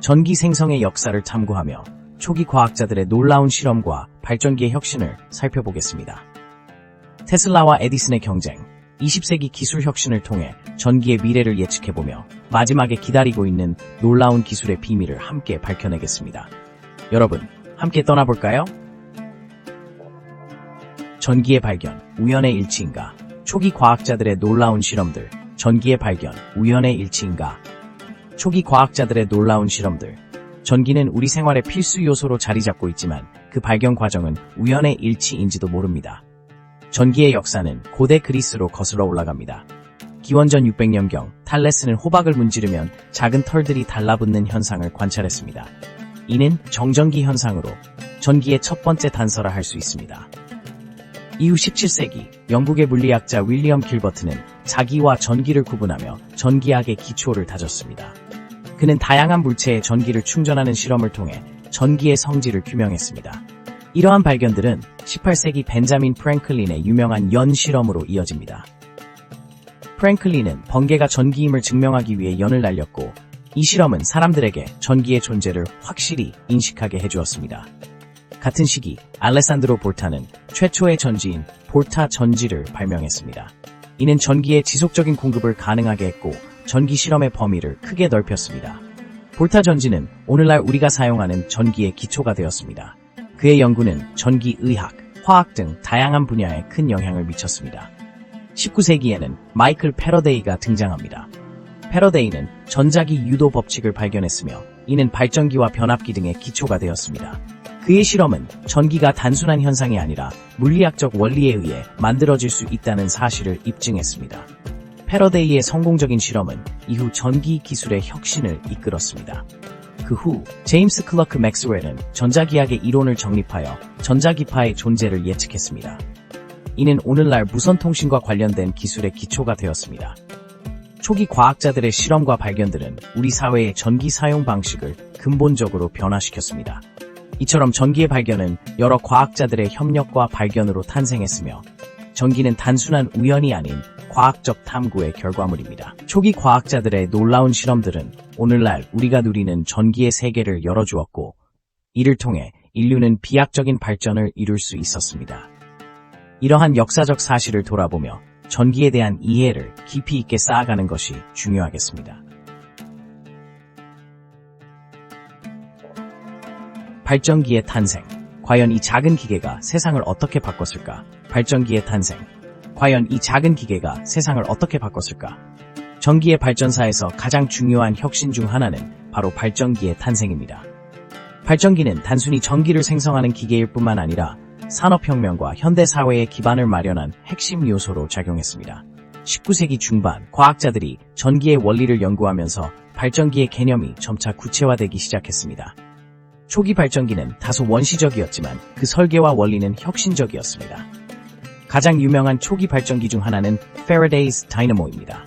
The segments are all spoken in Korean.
전기 생성의 역사를 탐구하며 초기 과학자들의 놀라운 실험과 발전기의 혁신을 살펴보겠습니다. 테슬라와 에디슨의 경쟁, 20세기 기술 혁신을 통해 전기의 미래를 예측해보며 마지막에 기다리고 있는 놀라운 기술의 비밀을 함께 밝혀내겠습니다. 여러분, 함께 떠나볼까요? 전기의 발견, 우연의 일치인가? 초기 과학자들의 놀라운 실험들, 전기의 발견, 우연의 일치인가? 초기 과학자들의 놀라운 실험들. 전기는 우리 생활의 필수 요소로 자리 잡고 있지만 그 발견 과정은 우연의 일치인지도 모릅니다. 전기의 역사는 고대 그리스로 거슬러 올라갑니다. 기원전 600년경 탈레스는 호박을 문지르면 작은 털들이 달라붙는 현상을 관찰했습니다. 이는 정전기 현상으로 전기의 첫 번째 단서라 할 수 있습니다. 이후 17세기 영국의 물리학자 윌리엄 길버트는 자기와 전기를 구분하며 전기학의 기초를 다졌습니다. 그는 다양한 물체에 전기를 충전하는 실험을 통해 전기의 성질을 규명했습니다. 이러한 발견들은 18세기 벤자민 프랭클린의 유명한 연 실험으로 이어집니다. 프랭클린은 번개가 전기임을 증명하기 위해 연을 날렸고, 이 실험은 사람들에게 전기의 존재를 확실히 인식하게 해주었습니다. 같은 시기 알레산드로 볼타는 최초의 전지인 볼타 전지를 발명했습니다. 이는 전기의 지속적인 공급을 가능하게 했고 전기 실험의 범위를 크게 넓혔습니다. 볼타 전지는 오늘날 우리가 사용하는 전기의 기초가 되었습니다. 그의 연구는 전기의학, 화학 등 다양한 분야에 큰 영향을 미쳤습니다. 19세기에는 마이클 패러데이가 등장합니다. 패러데이는 전자기 유도 법칙을 발견했으며 이는 발전기와 변압기 등의 기초가 되었습니다. 그의 실험은 전기가 단순한 현상이 아니라 물리학적 원리에 의해 만들어질 수 있다는 사실을 입증했습니다. 패러데이의 성공적인 실험은 이후 전기 기술의 혁신을 이끌었습니다. 그 후 제임스 클러크 맥스웰은 전자기학의 이론을 정립하여 전자기파의 존재를 예측했습니다. 이는 오늘날 무선통신과 관련된 기술의 기초가 되었습니다. 초기 과학자들의 실험과 발견들은 우리 사회의 전기 사용 방식을 근본적으로 변화시켰습니다. 이처럼 전기의 발견은 여러 과학자들의 협력과 발견으로 탄생했으며 전기는 단순한 우연이 아닌 과학적 탐구의 결과물입니다. 초기 과학자들의 놀라운 실험들은 오늘날 우리가 누리는 전기의 세계를 열어주었고, 이를 통해 인류는 비약적인 발전을 이룰 수 있었습니다. 이러한 역사적 사실을 돌아보며 전기에 대한 이해를 깊이 있게 쌓아가는 것이 중요하겠습니다. 발전기의 탄생. 과연 이 작은 기계가 세상을 어떻게 바꿨을까? 발전기의 탄생. 과연 이 작은 기계가 세상을 어떻게 바꿨을까? 전기의 발전사에서 가장 중요한 혁신 중 하나는 바로 발전기의 탄생입니다. 발전기는 단순히 전기를 생성하는 기계일 뿐만 아니라 산업혁명과 현대사회의 기반을 마련한 핵심 요소로 작용했습니다. 19세기 중반 과학자들이 전기의 원리를 연구하면서 발전기의 개념이 점차 구체화되기 시작했습니다. 초기 발전기는 다소 원시적이었지만 그 설계와 원리는 혁신적이었습니다. 가장 유명한 초기 발전기 중 하나는 Faraday's Dynamo입니다.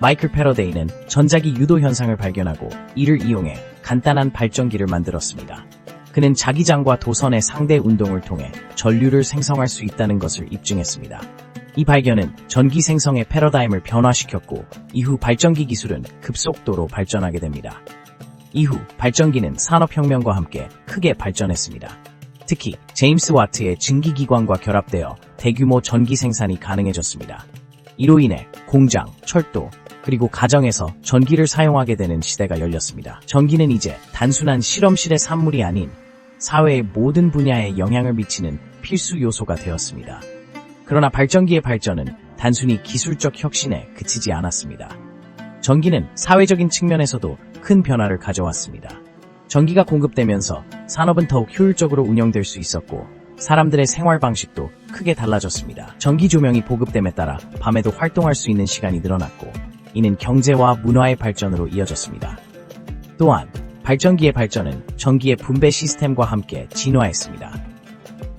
마이클 패러데이는 전자기 유도 현상을 발견하고 이를 이용해 간단한 발전기를 만들었습니다. 그는 자기장과 도선의 상대 운동을 통해 전류를 생성할 수 있다는 것을 입증했습니다. 이 발견은 전기 생성의 패러다임을 변화시켰고 이후 발전기 기술은 급속도로 발전하게 됩니다. 이후 발전기는 산업혁명과 함께 크게 발전했습니다. 특히 제임스 와트의 증기기관과 결합되어 대규모 전기 생산이 가능해졌습니다. 이로 인해 공장, 철도, 그리고 가정에서 전기를 사용하게 되는 시대가 열렸습니다. 전기는 이제 단순한 실험실의 산물이 아닌 사회의 모든 분야에 영향을 미치는 필수 요소가 되었습니다. 그러나 발전기의 발전은 단순히 기술적 혁신에 그치지 않았습니다. 전기는 사회적인 측면에서도 큰 변화를 가져왔습니다. 전기가 공급되면서 산업은 더욱 효율적으로 운영될 수 있었고 사람들의 생활 방식도 크게 달라졌습니다. 전기 조명이 보급됨에 따라 밤에도 활동할 수 있는 시간이 늘어났고 이는 경제와 문화의 발전으로 이어졌습니다. 또한 발전기의 발전은 전기의 분배 시스템과 함께 진화했습니다.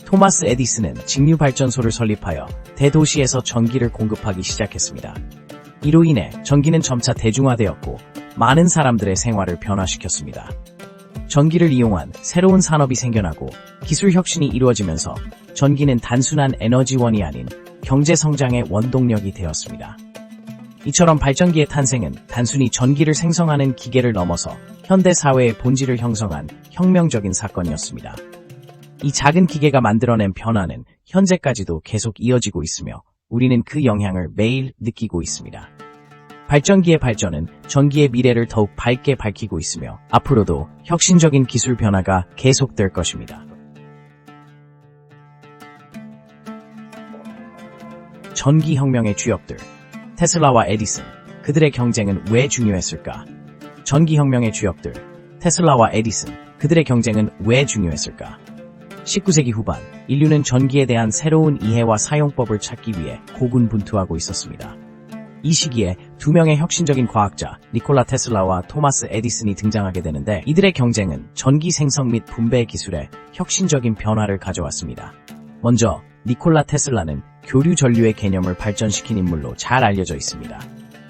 토마스 에디슨은 직류 발전소를 설립하여 대도시에서 전기를 공급하기 시작했습니다. 이로 인해 전기는 점차 대중화되었고 많은 사람들의 생활을 변화시켰습니다. 전기를 이용한 새로운 산업이 생겨나고 기술 혁신이 이루어지면서 전기는 단순한 에너지원이 아닌 경제 성장의 원동력이 되었습니다. 이처럼 발전기의 탄생은 단순히 전기를 생성하는 기계를 넘어서 현대 사회의 본질을 형성한 혁명적인 사건이었습니다. 이 작은 기계가 만들어낸 변화는 현재까지도 계속 이어지고 있으며 우리는 그 영향을 매일 느끼고 있습니다. 발전기의 발전은 전기의 미래를 더욱 밝게 밝히고 있으며 앞으로도 혁신적인 기술 변화가 계속될 것입니다. 전기혁명의 주역들, 테슬라와 에디슨, 그들의 경쟁은 왜 중요했을까? 전기혁명의 주역들, 테슬라와 에디슨, 그들의 경쟁은 왜 중요했을까? 19세기 후반, 인류는 전기에 대한 새로운 이해와 사용법을 찾기 위해 고군분투하고 있었습니다. 이 시기에 두 명의 혁신적인 과학자, 니콜라 테슬라와 토마스 에디슨이 등장하게 되는데 이들의 경쟁은 전기 생성 및 분배 기술에 혁신적인 변화를 가져왔습니다. 먼저 니콜라 테슬라는 교류 전류의 개념을 발전시킨 인물로 잘 알려져 있습니다.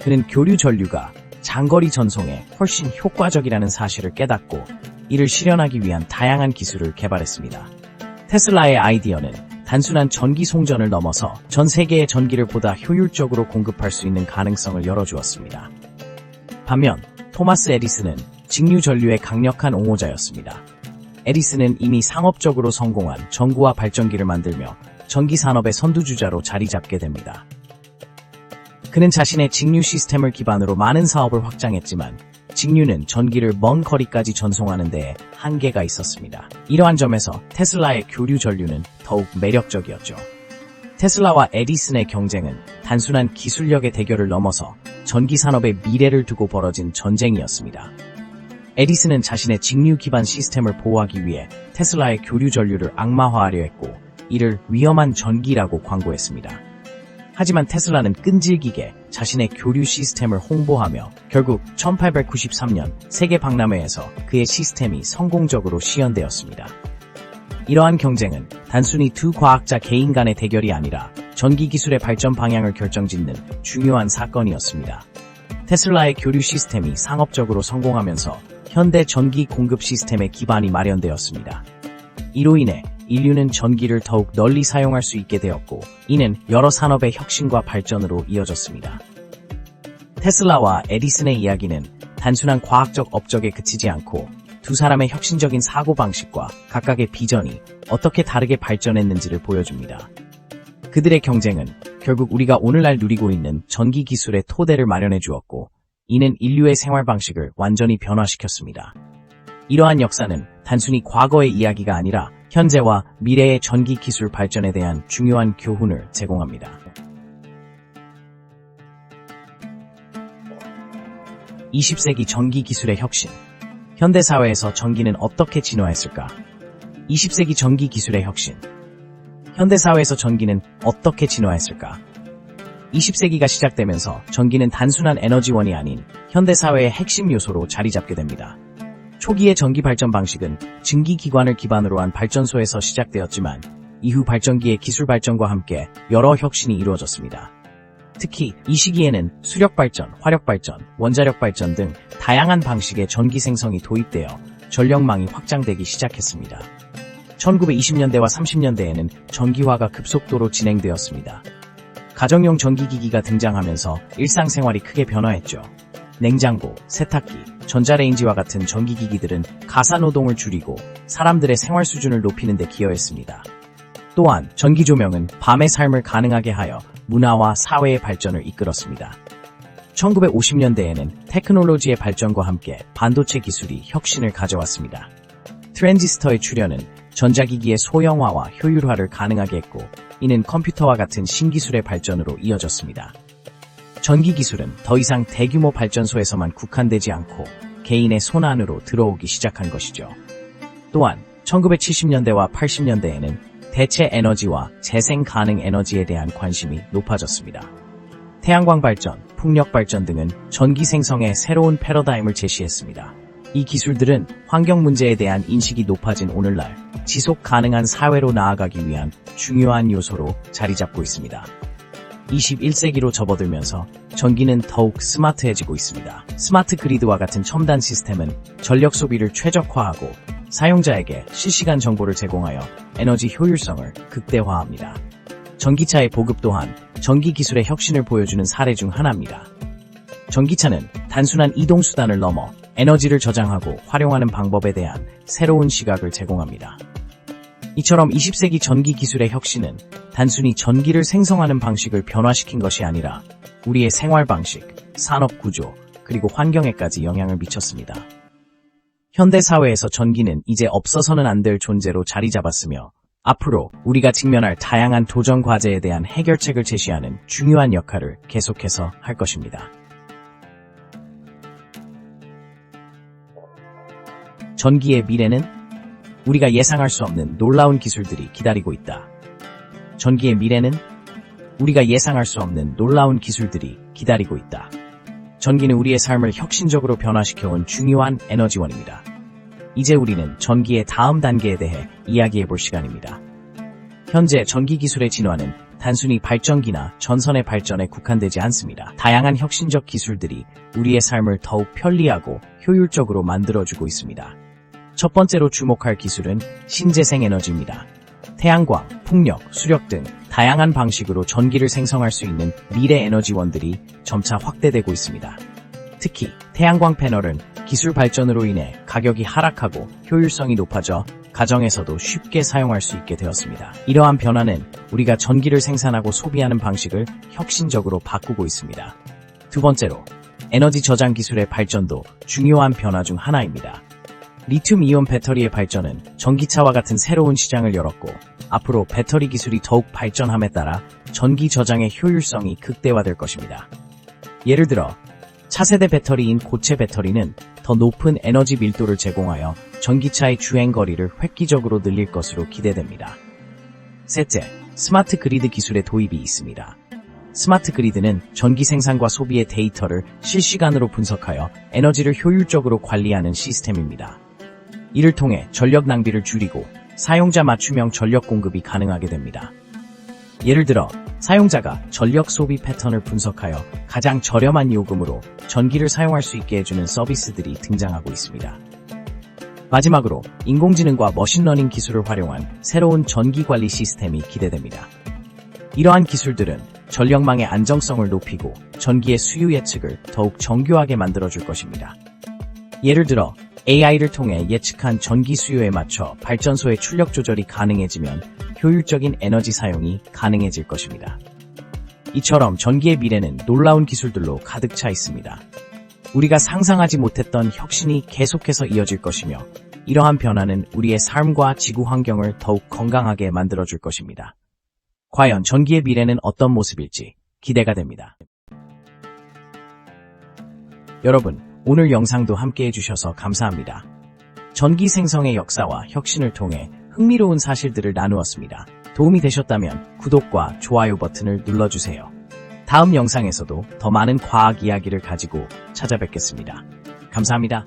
그는 교류 전류가 장거리 전송에 훨씬 효과적이라는 사실을 깨닫고 이를 실현하기 위한 다양한 기술을 개발했습니다. 테슬라의 아이디어는 단순한 전기 송전을 넘어서 전 세계의 전기를 보다 효율적으로 공급할 수 있는 가능성을 열어주었습니다. 반면 토마스 에디슨은 직류 전류의 강력한 옹호자였습니다. 에디슨은 이미 상업적으로 성공한 전구와 발전기를 만들며 전기 산업의 선두주자로 자리 잡게 됩니다. 그는 자신의 직류 시스템을 기반으로 많은 사업을 확장했지만 직류는 전기를 먼 거리까지 전송하는 데에 한계가 있었습니다. 이러한 점에서 테슬라의 교류 전류는 더욱 매력적이었죠. 테슬라와 에디슨의 경쟁은 단순한 기술력의 대결을 넘어서 전기 산업의 미래를 두고 벌어진 전쟁이었습니다. 에디슨은 자신의 직류 기반 시스템을 보호하기 위해 테슬라의 교류 전류를 악마화하려 했고 이를 위험한 전기라고 광고했습니다. 하지만 테슬라는 끈질기게 자신의 교류 시스템을 홍보하며 결국 1893년 세계 박람회에서 그의 시스템이 성공적으로 시연되었습니다. 이러한 경쟁은 단순히 두 과학자 개인 간의 대결이 아니라 전기 기술의 발전 방향을 결정짓는 중요한 사건이었습니다. 테슬라의 교류 시스템이 상업적으로 성공하면서 현대 전기 공급 시스템의 기반이 마련되었습니다. 이로 인해 인류는 전기를 더욱 널리 사용할 수 있게 되었고 이는 여러 산업의 혁신과 발전으로 이어졌습니다. 테슬라와 에디슨의 이야기는 단순한 과학적 업적에 그치지 않고 두 사람의 혁신적인 사고방식과 각각의 비전이 어떻게 다르게 발전했는지를 보여줍니다. 그들의 경쟁은 결국 우리가 오늘날 누리고 있는 전기 기술의 토대를 마련해 주었고 이는 인류의 생활 방식을 완전히 변화시켰습니다. 이러한 역사는 단순히 과거의 이야기가 아니라 현재와 미래의 전기 기술 발전에 대한 중요한 교훈을 제공합니다. 20세기 전기 기술의 혁신. 현대 사회에서 전기는 어떻게 진화했을까? 20세기 전기 기술의 혁신. 현대 사회에서 전기는 어떻게 진화했을까? 20세기가 시작되면서 전기는 단순한 에너지원이 아닌 현대 사회의 핵심 요소로 자리 잡게 됩니다. 초기의 전기 발전 방식은 증기기관을 기반으로 한 발전소에서 시작되었지만 이후 발전기의 기술 발전과 함께 여러 혁신이 이루어졌습니다. 특히 이 시기에는 수력 발전, 화력 발전, 원자력 발전 등 다양한 방식의 전기 생성이 도입되어 전력망이 확장되기 시작했습니다. 1920년대와 30년대에는 전기화가 급속도로 진행되었습니다. 가정용 전기기기가 등장하면서 일상생활이 크게 변화했죠. 냉장고, 세탁기, 전자레인지와 같은 전기기기들은 가사노동을 줄이고 사람들의 생활 수준을 높이는 데 기여했습니다. 또한 전기조명은 밤의 삶을 가능하게 하여 문화와 사회의 발전을 이끌었습니다. 1950년대에는 테크놀로지의 발전과 함께 반도체 기술이 혁신을 가져왔습니다. 트랜지스터의 출현은 전자기기의 소형화와 효율화를 가능하게 했고 이는 컴퓨터와 같은 신기술의 발전으로 이어졌습니다. 전기기술은 더 이상 대규모 발전소에서만 국한되지 않고 개인의 손 안으로 들어오기 시작한 것이죠. 또한 1970년대와 80년대에는 대체 에너지와 재생 가능 에너지에 대한 관심이 높아졌습니다. 태양광 발전, 풍력 발전 등은 전기 생성의 새로운 패러다임을 제시했습니다. 이 기술들은 환경 문제에 대한 인식이 높아진 오늘날 지속 가능한 사회로 나아가기 위한 중요한 요소로 자리 잡고 있습니다. 21세기로 접어들면서 전기는 더욱 스마트해지고 있습니다. 스마트 그리드와 같은 첨단 시스템은 전력 소비를 최적화하고 사용자에게 실시간 정보를 제공하여 에너지 효율성을 극대화합니다. 전기차의 보급 또한 전기 기술의 혁신을 보여주는 사례 중 하나입니다. 전기차는 단순한 이동수단을 넘어 에너지를 저장하고 활용하는 방법에 대한 새로운 시각을 제공합니다. 이처럼 20세기 전기 기술의 혁신은 단순히 전기를 생성하는 방식을 변화시킨 것이 아니라 우리의 생활 방식, 산업 구조, 그리고 환경에까지 영향을 미쳤습니다. 현대 사회에서 전기는 이제 없어서는 안 될 존재로 자리 잡았으며 앞으로 우리가 직면할 다양한 도전 과제에 대한 해결책을 제시하는 중요한 역할을 계속해서 할 것입니다. 전기의 미래는 우리가 예상할 수 없는 놀라운 기술들이 기다리고 있다. 전기의 미래는 우리가 예상할 수 없는 놀라운 기술들이 기다리고 있다. 전기는 우리의 삶을 혁신적으로 변화시켜온 중요한 에너지원입니다. 이제 우리는 전기의 다음 단계에 대해 이야기해 볼 시간입니다. 현재 전기 기술의 진화는 단순히 발전기나 전선의 발전에 국한되지 않습니다. 다양한 혁신적 기술들이 우리의 삶을 더욱 편리하고 효율적으로 만들어주고 있습니다. 첫 번째로 주목할 기술은 신재생 에너지입니다. 태양광, 풍력, 수력 등 다양한 방식으로 전기를 생성할 수 있는 미래 에너지원들이 점차 확대되고 있습니다. 특히 태양광 패널은 기술 발전으로 인해 가격이 하락하고 효율성이 높아져 가정에서도 쉽게 사용할 수 있게 되었습니다. 이러한 변화는 우리가 전기를 생산하고 소비하는 방식을 혁신적으로 바꾸고 있습니다. 두 번째로, 에너지 저장 기술의 발전도 중요한 변화 중 하나입니다. 리튬이온 배터리의 발전은 전기차와 같은 새로운 시장을 열었고, 앞으로 배터리 기술이 더욱 발전함에 따라 전기 저장의 효율성이 극대화될 것입니다. 예를 들어, 차세대 배터리인 고체 배터리는 더 높은 에너지 밀도를 제공하여 전기차의 주행 거리를 획기적으로 늘릴 것으로 기대됩니다. 셋째, 스마트 그리드 기술의 도입이 있습니다. 스마트 그리드는 전기 생산과 소비의 데이터를 실시간으로 분석하여 에너지를 효율적으로 관리하는 시스템입니다. 이를 통해 전력 낭비를 줄이고 사용자 맞춤형 전력 공급이 가능하게 됩니다. 예를 들어 사용자가 전력 소비 패턴을 분석하여 가장 저렴한 요금으로 전기를 사용할 수 있게 해주는 서비스들이 등장하고 있습니다. 마지막으로 인공지능과 머신러닝 기술을 활용한 새로운 전기 관리 시스템이 기대됩니다. 이러한 기술들은 전력망의 안정성을 높이고 전기의 수요 예측을 더욱 정교하게 만들어줄 것입니다. 예를 들어 AI를 통해 예측한 전기 수요에 맞춰 발전소의 출력 조절이 가능해지면 효율적인 에너지 사용이 가능해질 것입니다. 이처럼 전기의 미래는 놀라운 기술들로 가득 차 있습니다. 우리가 상상하지 못했던 혁신이 계속해서 이어질 것이며 이러한 변화는 우리의 삶과 지구 환경을 더욱 건강하게 만들어줄 것입니다. 과연 전기의 미래는 어떤 모습일지 기대가 됩니다. 여러분, 오늘 영상도 함께 해주셔서 감사합니다. 전기 생성의 역사와 혁신을 통해 흥미로운 사실들을 나누었습니다. 도움이 되셨다면 구독과 좋아요 버튼을 눌러주세요. 다음 영상에서도 더 많은 과학 이야기를 가지고 찾아뵙겠습니다. 감사합니다.